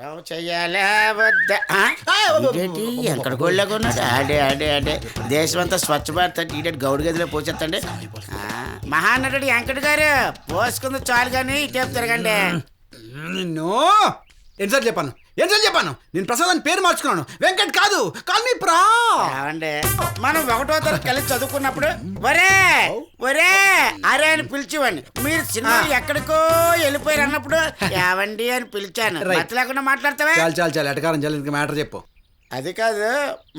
Love చెయ్యాలా వద్దా ఎక్కడ కొన్నాడు ఆడే ఆడే ఆడే దేశమంతా స్వచ్ఛ భారత్ అంటే ఈడేటి గౌడు గదిలో పోసేస్తండి. మహానటుడు వెంకట గారు పోసుకుంది చాలు కానీ ఇటేపు తిరగండి. నిన్ను ఎన్నిసార్లు చెప్పాను నేను ప్రసాద్ పేరు మార్చుకున్నాను, వెంకట్ కాదు. కాల్ మీ ప్రా. మనం 1వ తరగతి కలిసి చదువుకున్నప్పుడు ఒరే ఒరే అరే అని పిలిచేవాడిని. మీరు సినిమా ఎక్కడికో వెళ్ళిపోయారు అన్నప్పుడు ఏవండి అని పిలిచాను. లేకుండా మాట్లాడతావా? చాలు ఎటకారం చాలు, ఇంకా మ్యాటర్ చెప్పు. అది కాదు,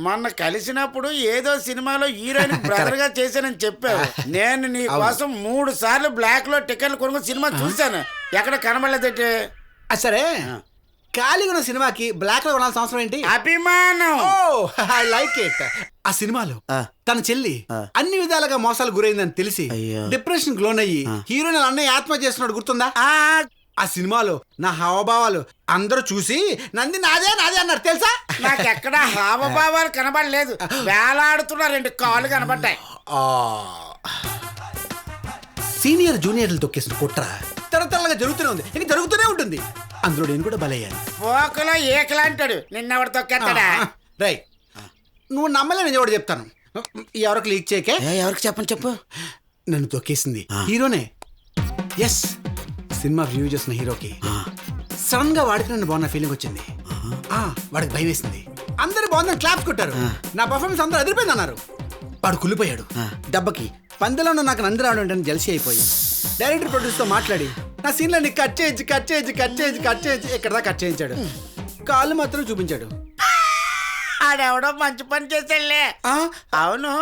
మొన్న కలిసినప్పుడు ఏదో సినిమాలో హీరోయిన్ బ్రదర్ గా చేశానని చెప్పావు. నేను నీ కోసం 3 సార్లు బ్లాక్ లో టికెట్లు కొనుక్కుని సినిమా చూశాను, ఎక్కడ కనబడలేదట. సరే, ఖాళీగా ఉన్న సినిమాకి బ్లాక్ లో కొనాల్సిన అవసరం ఏంటి? అభిమానం. I like it. ఆ సినిమాలో తన చెల్లి అన్ని విధాలుగా మోసాలు గురైందని తెలిసి డిప్రెషన్ లోన్ అయ్యి హీరోయిన్ అన్నయ్య ఆత్మహత్య చేస్తున్నాడు, గుర్తుందా? ఆ సినిమాలో నా హావభావాలు అందరూ చూసి నంది నాదే అన్నారు, తెలుసా? నాకెక్కడ హావభావాలు కనబడలేదు, వేలాడుతున్న 2 కాళ్ళు కనబడ్డాయి. సీనియర్ జూనియర్లు తొక్కేసిన కుట్ర తరతరాలుగా జరుగుతూనే ఉంది, ఇంక జరుగుతూనే ఉంటుంది. అందులో నేను కూడా బలయ్యాను. పోకలో ఏకలంటాడు, నిన్నెవడు తొక్కేస్తాడా? రై, నువ్వు నమ్మలే, నేను ఎవడు చెప్తాను. ఎవరికి లీక్ చేయకే. ఎవరికి చెప్పు. నన్ను తొక్కేసింది హీరోనే. ఎస్, సినిమా రివ్యూ చేసిన హీరోకి సడన్ గా వాడికి నన్ను బాగున్న ఫీలింగ్ వచ్చింది. వాడికి భయం వేసింది. అందరు బాగుందని క్లాప్స్ కొట్టారు. నా పర్ఫార్మెన్స్ అందరూ అదిరిపోయింది అన్నారు. వాడు కుళ్ళిపోయాడు. దెబ్బకి పందెలో నాకు నంది రావడం అంటే జెల్సీ అయిపోయి డైరెక్టర్ ప్రొడ్యూసర్ తో మాట్లాడి నా సీన్లన్నీ కట్ చేయించి ఇక్కడ దాకా కట్ చేయించాడు. కాళ్ళు మాత్రం చూపించాడు. ఆడెవడో మంచి పని చేసాడులే. అవును,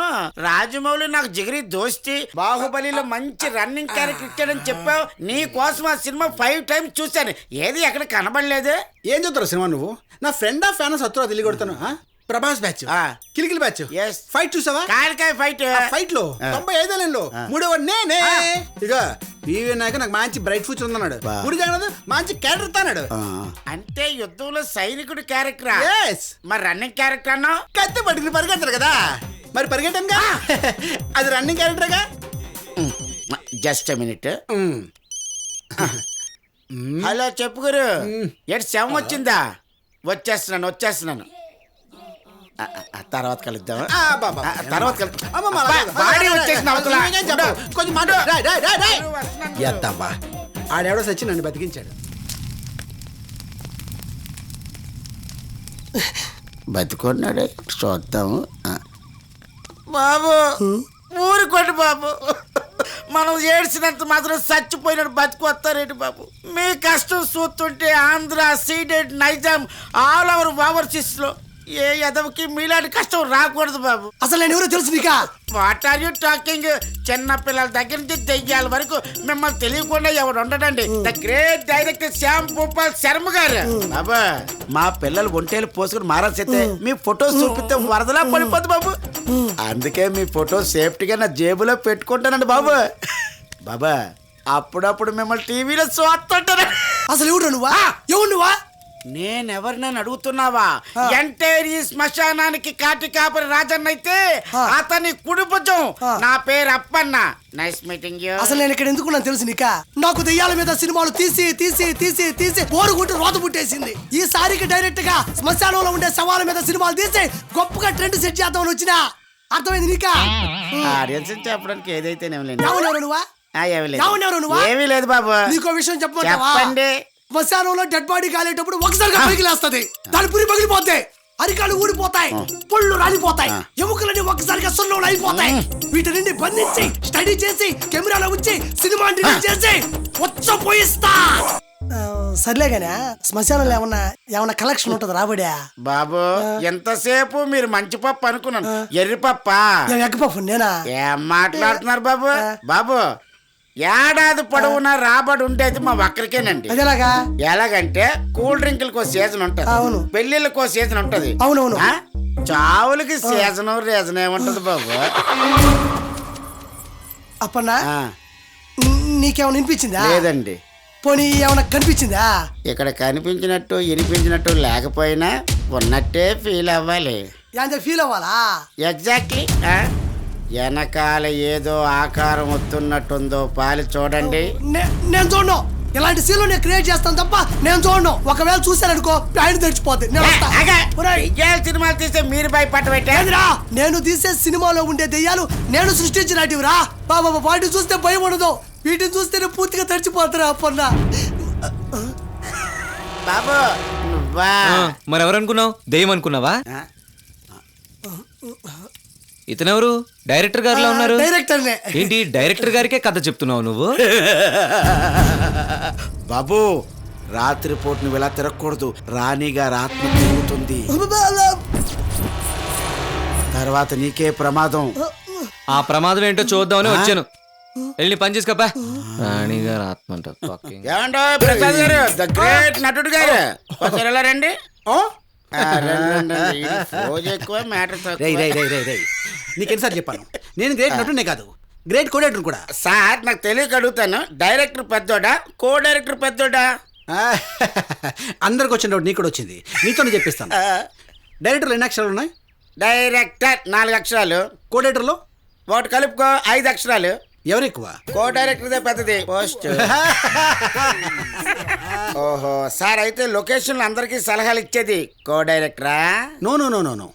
రాజమౌళి నాకు జిగిరి దోస్తి, బాహుబలిలో మంచి రన్నింగ్ క్యారెక్టర్ ఇచ్చాడని చెప్పావు. నీ కోసం ఆ సినిమా 5 టైమ్స్ చూశాను, ఏది ఎక్కడ కనబడలేదు. ఏం చూస్తావు సినిమా నువ్వు? నా ఫ్రెండ్ ఆఫ్ ఫ్యాన్ సత్తురా తెలియ కొడతాను. ప్రభాస్ బ్యాచ్, కిలికిలి బ్యాచ్, ఫైట్ చూసావా? కాలికాయ ఫైట్ లో 95 ఏళ్ళలో 3వ నేనే. ఇక పివి నాయక నాకు మంచి బ్రైట్ ఫ్యూచర్ ఉందన్నాడు. గుడి జగన్నాథ్ మంచి క్యారెక్టర్ అన్నాడు. అంటే యుద్ధంలో సైనికుడు క్యారెక్టర్. మరి రన్నింగ్ క్యారెక్టర్ అన్నావు? కత్తి పట్టుకుని పరిగెడతారు కదా, మరి పరిగెట్టంగా. అది రన్నింగ్ క్యారెక్టర్గా. Just minute. హలో, చెప్పు గురు. ఎటు శవం వచ్చిందా? వచ్చేస్తున్నాను. తర్వాత కలుద్దాం. ఆడెవడో సచ్చి నన్ను బతికించాడు. బతికొన్నాడు, చూద్దాము. బాబు ఊరుకోండి బాబు, మనం ఏడ్చినంత మాత్రం చచ్చిపోయినట్టు బతికి వస్తారేంటి బాబు? మీ కష్టం చూస్తుంటే Andhra, Ceded, Nizam, all over overseas లో ఏ ఎదవకి మీలాంటి కష్టం రాకూడదు బాబు. అసలు నేను ఎవరో తెలుసు నీకా? What are you talking? చిన్న పిల్లల దగ్గర నుంచి దెయ్యాల వరకు మిమ్మల్ని తెలియకుండా ఎవడు ఉండడండి. The great director Shyam Bhupal Sharma గారు. బాబా, మా పిల్లలు ఒంటేలు పోసుకుని మారాల్సితే మీ ఫోటోస్ చూపిస్తే వరదలా పడిపోద్దు బాబు. అందుకే మీ ఫోటో సేఫ్టీగా నా జేబులో పెట్టుకుంటానండి బాబు. బాబా, అప్పుడప్పుడు మిమ్మల్ని టీవీలో చూస్తుంటారు. అసలు ఎవడు నువ్వా? నేనెవరినని అడుగుతున్నావా? ఎంటైర్ ఈ శ్మశానానికి కాటి కాపరి రాజన్న అయితే అతని కుడి భుజం. నా పేరు అప్పన్న. Nice meeting you. అసలు నేను ఇక్కడ ఎందుకున్నాను తెలుసు నీకా? నాకు దెయ్యాల మీద సినిమాలు తీసి ఓరుగుంటూ రోత పుట్టేసింది. ఈసారికి డైరెక్ట్ గా శ్మశానంలో ఉండే శవాల మీద సినిమాలు తీసి గొప్పగా ట్రెండ్ సెట్ చేద్దామని వచ్చినా. అర్థమైంది నీకా? ఆడియన్స్ చెప్పడానికి ఏదైతే ఏమీ లేదు బాబు. నీకో విషయం చెప్పండి. శ్మశానంలో డెడ్ బాడీ కాలేటప్పుడు ఒకసారిగా పైకి లేస్తుంది, దాని పురి పగిలిపోతాయి, అరికాలు ఊడిపోతాయి, పళ్ళు రాలిపోతాయి, ఎముకలన్నీ ఒక్కసారిగా సున్నం అయిపోతాయి. వీటిని బంధించి స్టడీ చేసి కెమెరాలో ఉంచి సినిమా చేసి వచ్చపోయిస్తా. సర్లేగానే శ్మశానంలో ఏమన్నా కలెక్షన్ ఉంటది రాబడా? బాబు, ఎంతసేపు మీరు మంచి పప్పు అనుకున్నాను, ఎర్రి పప్ప ఎగ్గపప్పు నేనా? ఏం మాట్లాడుతున్నారు బాబు? బాబు, ఏడాది పొడవునా రాబడి ఉండేది మా ఒక్కరికేనండి. ఎలాగంటే కూల్ డ్రింకులకో సీజన్ ఉంటది, పెళ్లిళ్ళకో సీజన్ ఉంటది, అవునవును, చావులకి సీజన్ రీజన్ ఏముంటది బాబు? అప్పన్నా, నీకేమైనా వినిపించిందా? లేదండి. పోనీ ఏమైనా కనిపించిందా? ఇక్కడ కనిపించినట్టు వినిపించినట్టు లేకపోయినా ఉన్నట్టే ఫీల్ అవ్వాలి. ఫీల్ అవ్వాలా? ఎగ్జాక్ట్లీ. వెనకాల ఏదో ఆకారం వస్తున్నట్టుందో పాలి చూడండి. నేను చూడను. ఇలాంటి సీన్లు నేను క్రియేట్ చేస్తాను తప్ప నేను చూడను. ఒకవేళ చూశాననుకో ఆయన తెచ్చిపోద్ది. నేను వస్తా. ఒరేయ్, దెయ్యాల సినిమాలు తీస్తే మీరు భయపడబెట్టే ఏందిరా? నేను తీసే సినిమాలో ఉండే దెయ్యాలు నేను సృష్టించినటివిరా. బాబా వాటిని చూస్తే భయం ఉండదు, వీటిని చూస్తేనే పూర్తిగా తడిచిపోతారా అప్పన్న. బాబు నువ్వా? మరెవరనుకున్నావు? దెయ్యం అనుకున్నావా? ఇతనెవరు? డైరెక్టర్ గారిలా ఉన్నారు. డైరెక్టర్నే. ఏంటి డైరెక్టర్ గారికే కథ చెప్తున్నావు నువ్వు? బాబు రాత్రిపూట నువ్వు ఇలా తిరగకూడదు. రాణిగారి ఆత్మ తిరుగుతుంది, తర్వాత నీకే ప్రమాదం. ఆ ప్రమాదం ఏంటో చూద్దామని వచ్చాను. వెళ్ళి పని చేసుకోపా. రాణి గారు ఆత్మ అంట. ఏమంటో ప్రసాద్ గారు, ద గ్రేట్ నటుడు గారు, ఒకసారి ఇలా రండి. ఎక్కువ మ్యాటర్ నీకెన్నిసార్లు చెప్పాను, నేను గ్రేట్ నటునే కాదు, గ్రేట్ కోడేటర్ కూడా. సార్ నాకు తెలియక అడుగుతాను, డైరెక్టర్ పెద్దోడా కో డైరెక్టర్ పెద్దోడా? అందరికి వచ్చిన డౌట్ నీకు కూడా వచ్చింది, నీతోనే చెప్పిస్తాను. డైరెక్టర్లు ఎన్ని అక్షరాలు ఉన్నాయి? డైరెక్టర్ 4 అక్షరాలు, కోడేటర్లో ఒకటి కలుపుకో 5 అక్షరాలు. ఎవరు ఎక్కువ? కో డైరెక్టర్దే పెద్దది పోస్ట్. ఓహో సార్, అయితే లొకేషన్ అందరికి సలహాలు ఇచ్చేది కో డైరెక్టరా? No no no no no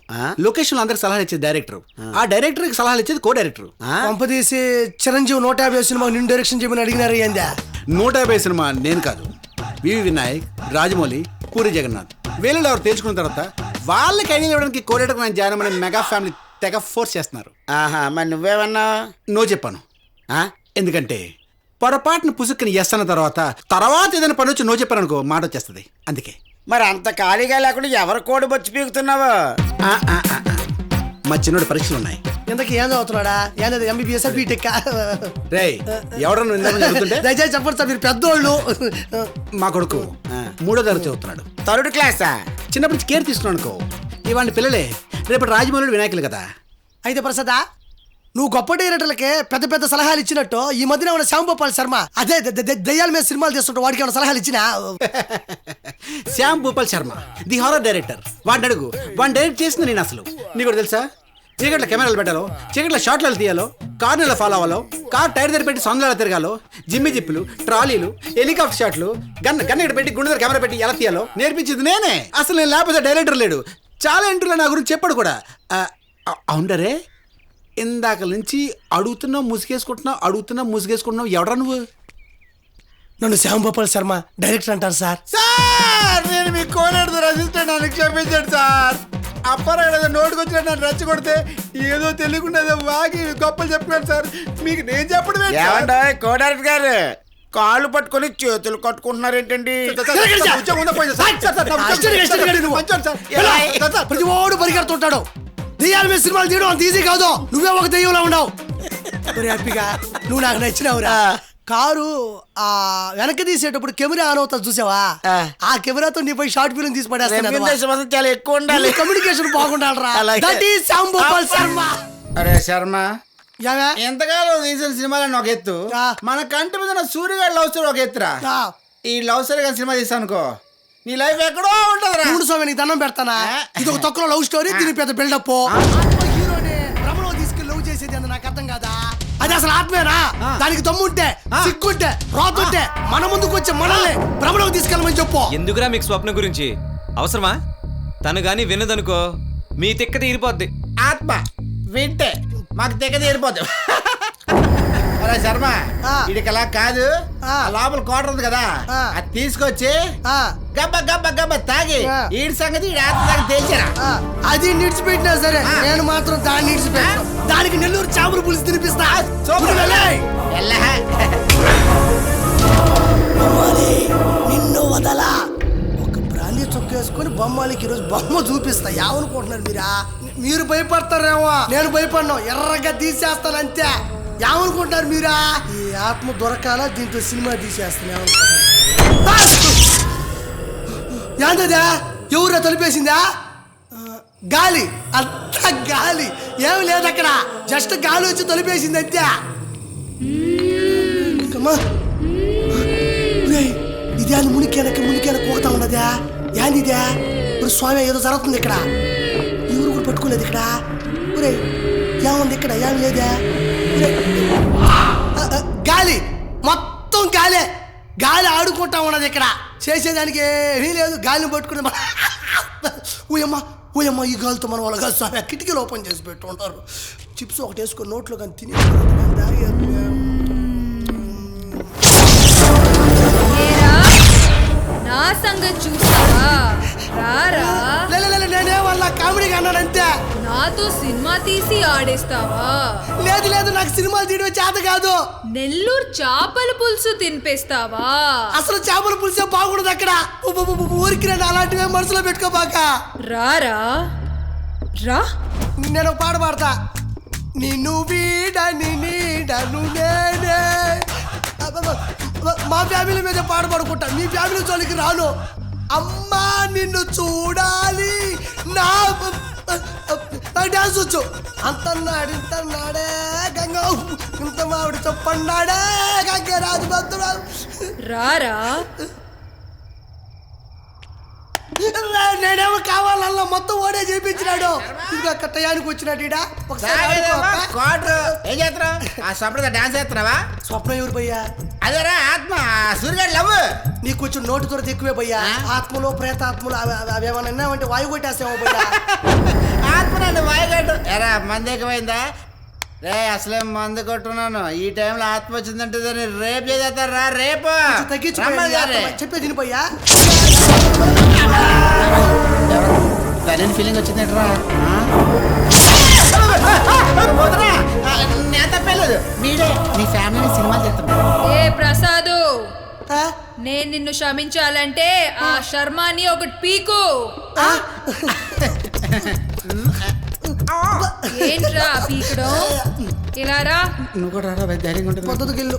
location అందరికి సలహాలు ఇచ్చేది డైరెక్టర్, ఆ డైరెక్టర్ కి సలహాలు ఇచ్చేది కో డైరెక్టర్. పంపదీసి చిరంజీవి 150 సినిమా నిన్ను డైరెక్షన్ చేయమని అడిగినారు. ఏందా 150 సినిమా నేను కాదు, వివి వినాయక్, రాజమౌళి, పూరి జగన్నాథ్ వీళ్ళు ఎవరు తెలుసుకున్న తర్వాత వాళ్ళకి ఐడియా ఇవ్వడానికి కో డైరెక్టర్ నేను జాయిన్ అనే మెగా ఫ్యామిలీ తెగ ఫోర్స్ చేస్తున్నారు. ఆహా, మరి నువ్వేమన్నావు? నో చెప్పాను. ఎందుకంటే పొరపాటును పుసుక్కుని ఎస్ అన్న తర్వాత ఏదైనా పని వచ్చి నో చెప్పాను అనుకో మాట వచ్చేస్తుంది. అందుకే మరి అంత ఖాళీగా లేకుండా ఎవరు కోడి బొచ్చి పీకుతున్నావు? మా చిన్నోడు పరీక్షలు ఉన్నాయి. ఇంతకీ ఏం చదువుతున్నాడా? ఏంది ఎంబీబీఎస్ బీటెక్? రే ఎవడన్నా ఇందాక చదువుతుంటే దయచేసి చెప్పండి సార్, మీరు పెద్దోళ్ళు. మా కొడుకు 3వ తరగతి చదువుతున్నాడు. 3rd క్లాసా? చిన్నప్పటి నుంచి కేర్ తీసుకున్నాను అనుకో, ఇవాళ పిల్లలే రేపు రాజమౌళి వినాయకులు కదా. అయితే ప్రసాదా, నువ్వు గొప్ప డైరెక్టర్లకే పెద్ద పెద్ద సలహాలు ఇచ్చినట్టు ఈ మధ్యన ఉన్న శ్యాంభూపాల్ శర్మ అదే దయ్యాల మీద సినిమాలు చేస్తుంటే వాడికి ఏమైనా సలహాలు ఇచ్చినా? Shyam Bhupal Sharma the horror director. వాడిని అడుగు, వాడిని డైరెక్ట్ చేసింది నేను. అసలు నీకు కూడా తెలుసా, చీకట్లో కెమెరాలు పెట్టాలో, చీకట్లో షార్ట్లు తీయాలో, కార్ నెల ఫాలో అవ్వాలో, కార్ టైర్ దగ్గర పెట్టి సొందలు తిరగాలో, జిమ్మి జిప్పులు, ట్రాలీలు, హెలికాప్టర్ షాట్లు, గన్ ఇక్కడ పెట్టి గుండె దగ్గర కెమెరా పెట్టి ఎలా తీయాలో నేర్పించింది నేనే. అసలు నేను లేకపోతే డైరెక్టర్ లేడు. చాలా ఇంటర్వ్యూలో నా గురించి చెప్పాడు కూడా. అవునరే, ఇందాక నుంచి అడుగుతున్నావు ముసుగేసుకుంటున్నావు ఎవడా నువ్వు? నన్ను శ్యాంభూపాల్ శర్మ డైరెక్టర్ అంటారు సార్. సార్ నేను మీ కోనేడు అసిస్టెంట్, నన్ను క్షమించండి సార్. అప్పారావు నోటుకు వచ్చిన నన్ను రెచ్చగొడితే ఏదో తెలియకుండా వాగి గొప్పలు చెప్పాను సార్. మీకు నేను చెప్పడం ఏమంటా కో డైరెక్టర్ గారు, కాళ్ళు పట్టుకొని చేతులు కట్టుకుంటున్నారు ఏంటండి? ప్రతి ఓడు పరిగెడుతుంటాడు. దెయ్యాల మీద సినిమాలు తీయడం అంత ఈజీ కాదు. నువ్వే ఒక దెయ్యంలో ఉన్నావు. హ్యాపీగా నువ్వు నాకు నచ్చినావురా. కారు వెనక్కి తీసేటప్పుడు కెమెరా ఆన్ అవుతా చూసావా? ఆ కెమెరాతో నీపై షార్ట్ ఫిల్మ్ తీసి పడేస్తాను. చాలా ఎక్కువ ఉండాలి, కమ్యూనికేషన్ బాగుండాలి. శర్మ. అరే శర్మ, ఎంతకాలం తీసిన సినిమాలను ఒక ఎత్తు, మన కంటి మీద సూర్యగారి లవ్ స్టోరీ ఒక ఎత్తురా. ఈ లవ్ స్టోరీ కానీ సినిమా తీసానుకో, నీ లైఫ్ ఎక్కడో ఉంటదిరా. మూడు స్వామి నీకు దండం పెడతానా? ఇది ఒక తొక్కలో లవ్ స్టోరీ, దీని పెద్ద బిల్డప్. హీరోని భ్రమలో తీసుకెళ్ళి లవ్ చేసేది అంత నాకు అర్థం కాదా? అది అసలు ఆత్మేనా? దానికి దమ్ముంటే, సిగ్గుంటే, రోతుంటే మన ముందుకు వచ్చే మనల్ని భ్రమలోకి తీసుకెళ్ళమని చెప్పు. ఎందుకురా మీకు స్వప్న గురించి అవసరమా? తను గాని విన్నదనుకో మీ తిక్క తీరిపోద్ది. ఆత్మ వింటే మాకు తెగ తీరిపోద్ది. అరే శర్మ, వీడికి అలా కాదు, లోపల కోటర్ ఉంది కదా, అది తీసుకొచ్చి గబ్బ గబ్బ గబ్బ తాగి వీడి సంగతి తేల్చారా. అది నిడిచిపెట్టినా సరే నేను మాత్రం దాన్ని నిడిచిపెట్టాను. దానికి నెల్లూరు చామర పులుసు తినిపిస్తా. నిన్ను వదలా. ఒక బ్రాండీ చొక్కేసుకొని బొమ్మాలికి ఈరోజు బొమ్మ చూపిస్తా. ఏమనుకుంటున్నారు మీరా? మీరు భయపడతారేమో, నేను భయపడినా. ఎర్రగా తీసేస్తాను అంతే. ఏమనుకుంటారు మీరా? ఈ ఆత్మ దొరకాల, దీంతో సినిమా తీసేస్తాను. ఏంటదా? ఎవరో తలిపేసిందా? గాలి, అంత గాలి. ఏమి లేదు అక్కడ, జస్ట్ గాలి వచ్చి తలిపేసింది అంతే. ఇదే అని మునికేన పోతా ఉండదా? ఏందిదే? ఇప్పుడు స్వామి ఏదో జరుగుతుంది ఇక్కడ. ఎవరు కూడా పట్టుకోలేదు ఇక్కడ. ఒరే ఏముంది ఇక్కడ? ఏమి లేదా? గాలి, మొత్తం గాలే. గాలి ఆడుకుంటా ఉన్నది ఇక్కడ, చేసేదానికి ఏమీ లేదు. గాలిని పట్టుకుని ఊయమ్మ ఈ గాలితో మనం వాళ్ళ కాదు సార్ కిటికీలు ఓపెన్ చేసి పెట్టు ఉంటారు. చిప్స్ ఒకటి వేసుకొని నోట్లో కానీ తిని ఏరా, నా సంగతి చూస్తావా? రారా, నేనే వాళ్ళ కామెడీగా అన్నానంతే. నాతో సినిమా తీసి ఆడేస్తావా? లేదు నాకు సినిమాలు తీయడం చేత కాదు. నెల్లూరు చేపల పులుసు తినిపిస్తావా? అసలు చేపల పులిసే బాగుండదు అక్కడ. ఊరికి నేను అలాంటివే మనసులో పెట్టుకోబాక. రారా రా, నేను ఒక పాట పాడతా. నిన్ను వీడని నీడను నేనే. మా ఫ్యామిలీ మీద పాట పాడుకుంటా, మీ ఫ్యామిలీ జోలికి రాను. అమ్మా నిన్ను చూడాలి, నాకు డాన్స్ వచ్చు. అంతన్నాడు ఇంతన్నాడే గంగ, ఇంత మావిడి చెప్పన్నాడే గంగ రాజు భక్తుడు. రారా, నేనేమో కావాలన్నా మొత్తం ఓడే చేయించినాడు. ఇంకా కట్టయానికి వచ్చినాడు ఈడ. ఒకసారి ఏం చేస్తున్నావు? ఆ స్వప్న డాన్స్ చేస్తున్నావా? స్వప్నం ఎవరు భయ్యా? అదేరా ఆత్మ సూర్యగాడి లవ్. నీకు కొంచెం నోటి దొరత ఎక్కువే భయ్యా. ఆత్మలో ప్రేతాత్మలు అవేమన్నా అన్నావంటే వాయు కొట్టేస్తామో భయ్యా. ఆత్మనండి వాయగాడు. ఎరా మంది ఎక్కువైందా? రే అసలే మందు కొట్టున్నాను. ఈ టైంలో ఆత్మ వచ్చిందంటే దాన్ని రేపు చేస్తారా? రేపు తగ్గించు చెప్పే తిని భయ్యా. ఫీలింగ్ వచ్చిందంటరా? నేను తప్పలేదు, మీరే మీ ఫ్యామిలీ సినిమాలు చేస్తున్నా. ఏ ప్రసాదు, నేను నిన్ను క్షమించాలంటే ఆ శర్మాని ఒకటి పీకు. ఏంట్రా పీకడం? ఇలా రా. నువ్వు కూడా రా, ధైర్యంగా ఉంటుంది. పొద్దుకి వెళ్ళు.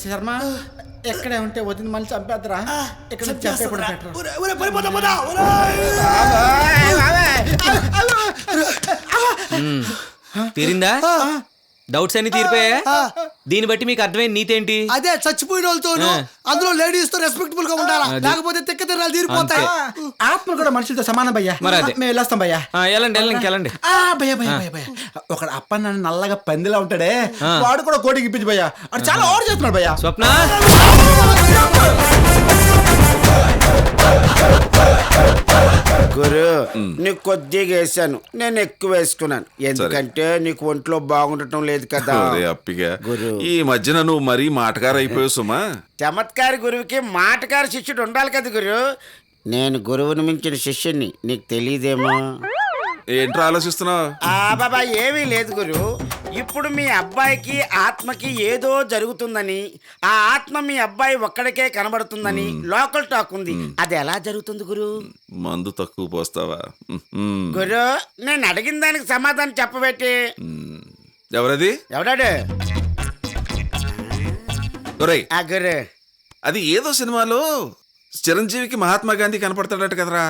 శర్మ ఎక్కడే ఉంటే వదిన మళ్ళీ చంపేద్దరా? ఇక్కడ చంపేకుండా తీరిందా? డౌట్స్ అన్ని తీరిపోయా? దీన్ని బట్టి మీకు అర్థమైంది నీతేంటి? అదే చచ్చిపోయిన వాళ్ళతోను అందులో లేడీస్ తో రెస్పెక్టబుల్ గా ఉండాలా, లేకపోతే తెక్క తిరణాలు తీరిపోతాయి. ఆత్మ కూడా మనుషులతో సమానం భయ్యా. మరి అదే. మేము వెళ్ళొస్తాం భయ్యా. వెళ్ళండి. ఒక అప్ప నన్ను నల్లగా పందిలా ఉంటాడే, వాడు కూడా కోటికి ఇప్పించి భయ్యా. అది చాలా ఓవర్ చేస్తున్నాడు భయ్యా. స్వప్న గురు నీకు కొద్దిగా వేసాను, నేను ఎక్కువ వేసుకున్నాను. ఎందుకంటే నీకు ఒంట్లో బాగుండటం లేదు కదా. అప్పిగా గురు ఈ మధ్యన నువ్వు మరీ మాటగారు అయిపోయావు సుమా. చమత్కారి గురువుకి మాటకారి శిష్యుడు ఉండాలి కదా గురు. నేను గురువుని మించిన శిష్యుణ్ణి, నీకు తెలియదేమో. ఏంట్రా ఆలోచిస్తున్నావు? బాబా ఏమీ లేదు గురు. ఇప్పుడు మీ అబ్బాయికి ఆత్మకి ఏదో జరుగుతుందని, ఆ ఆత్మ మీ అబ్బాయి ఒక్కడికే కనబడుతుందని లోకల్ టాక్ ఉంది. అది ఎలా జరుగుతుంది గురు? మందు తక్కువ పోస్తావా? గురు నేను అడిగిన దానికి సమాధానం చెప్పబెట్టి. ఎవరది? ఎవడాడు? ఒరేయ్, ఆ గురు అది ఏదో సినిమాలో చిరంజీవికి మహాత్మా గాంధీ కనపడతాడట కదరా?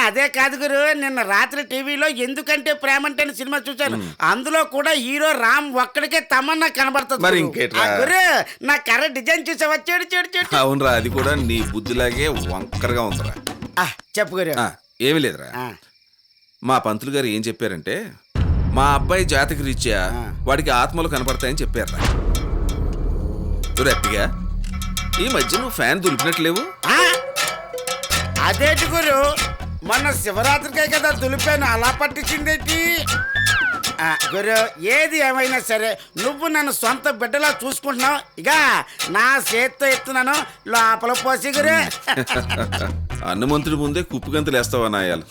అదే కాదు గురు, నిన్న రాత్రి టీవీలో ఎందుకంటే ప్రేమ అంటే సినిమా చూశాను. అందులో కూడా హీరో రామ్ ఒక్కడికే తమన్నా కనబడుతుంది. మరి ఇంకేట్రా? గురు నా కర్ర డిజైన్ చూసావా? చెడు చెడు చెడు. అవునరా, అది కూడా నీ బుద్ధిలాగే వంకరగా ఉందిరా. చెప్పు గురు. ఏమి లేదురా, మా పంతులు గారు ఏం చెప్పారంటే మా అబ్బాయి జాతక రీత్యా వాడికి ఆత్మలు కనపడతాయని చెప్పారా. అప్పిగా ఈ మధ్య నువ్వు ఫ్యాన్ దులిపినట్లేవు? అదేంటి గురు, మొన్న శివరాత్రికే కదా దులిపాను, అలా పట్టించిందేంటి? గురు ఏది ఏమైనా సరే నువ్వు నన్ను సొంత బిడ్డలా చూసుకుంటున్నావు. ఇక నా చేత్తో ఎత్తున్నాను, లోపల పోసి గురు. అన్నమంతుడి ముందే కుప్పు గంతులు వేస్తావా నాయాలు?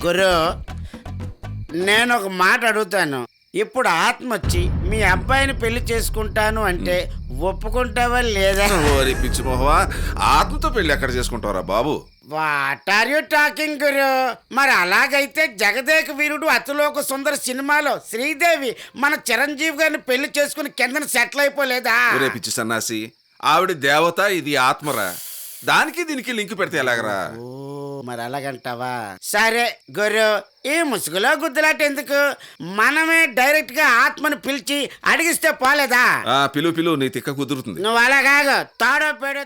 గురు నేను ఒక మాట అడుగుతాను. ఇప్పుడు ఆత్మ వచ్చి మీ అబ్బాయిని పెళ్లి చేసుకుంటాను అంటే ఒప్పుకుంటావా లేదా? ఓరి పిచ్చి మొహవా, ఆత్మతో పెళ్లి ఎక్కడ చేసుకుంటావరా బాబు? వాట్ ఆర్ యు టాకింగ్ గురు? మరి అలాగైతే జగదేక వీరుడు అతిలోక సుందర సినిమాలో శ్రీదేవి మన చిరంజీవి గారిని పెళ్లి చేసుకుని కిందన సెటిల్ అయిపోలేదా? ఒరే పిచ్చి సన్నాసి, ఆవిడ దేవత, ఇది ఆత్మరా. దానికి దీనికి లింక్ పెడితే ఎలాగరా? మరి అలాగంటావా? సరే గురు, ఈ ముసుగులో గుద్దులాట ఎందుకు? మనమే డైరెక్ట్ గా ఆత్మను పిలిచి అడిగిస్తే పోలేదా? పిలు నీ తిక్క కుదురుతుంది. నువ్వు అలాగా తాడో పేడో